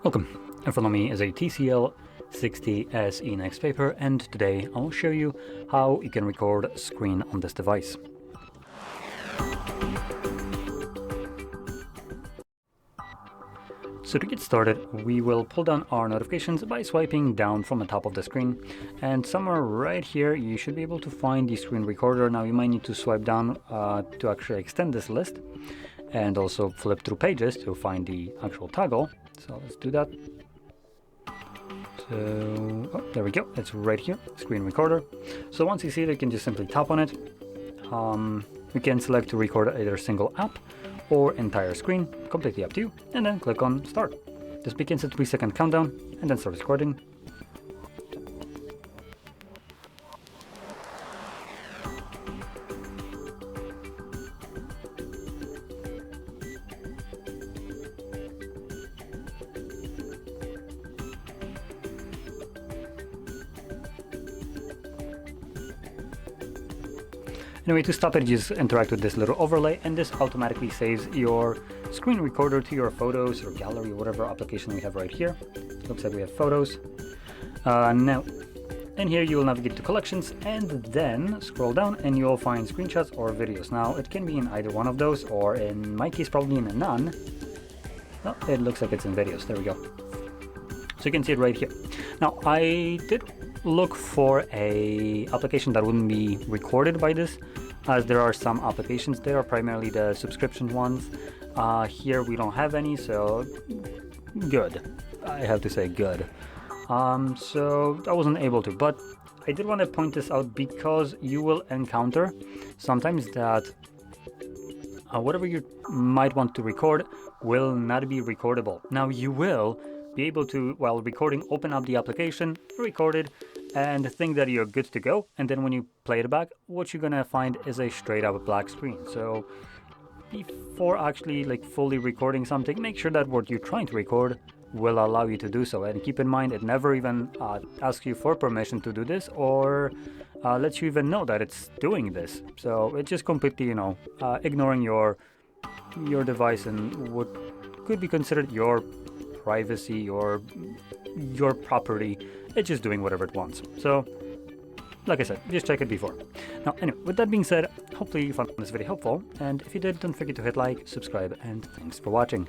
Welcome. In front of me is a TCL 60 SE NXTpaper, and today I will show you how you can record a screen on this device. So to get started, we will pull down our notifications by swiping down from the top of the screen, and somewhere right here you should be able to find the screen recorder. Now you might need to swipe down to actually extend this list, and also flip through pages to find the actual toggle. So let's do that. So, oh, there we go, it's right here, screen recorder. So once you see it, you can just simply tap on it. You can select to record either a single app or entire screen, completely up to you, and then click on start. This begins a 3-second countdown and then starts recording. Anyway, to stop it, just interact with this little overlay, and this automatically saves your screen recorder to your photos or gallery, whatever application we have right here. Looks like we have photos. Now, in here you will navigate to collections and then scroll down and you will find screenshots or videos. Now, it can be in either one of those, or in my case, probably in a none. Oh, it looks like it's in videos. There we go. So you can see it right here. Now, I did look for a application that wouldn't be recorded by this, as there are some applications. They are primarily the subscription ones. Here we don't have any, so good. I have to say good. So I wasn't able to, but I did want to point this out because you will encounter sometimes that whatever you might want to record will not be recordable. Now you will be able to, while recording, open up the application, record it, and think that you're good to go. And then when you play it back, what you're gonna find is a straight up black screen. So before actually fully recording something, make sure that what you're trying to record will allow you to do so. And keep in mind, it never even asks you for permission to do this, or lets you even know that it's doing this. So it's just completely, ignoring your device and what could be considered your privacy or your property. It's just doing whatever it wants. So like I said, just check it before. Now anyway, with that being said, hopefully you found this video helpful, and if you did, don't forget to hit like, subscribe, and thanks for watching.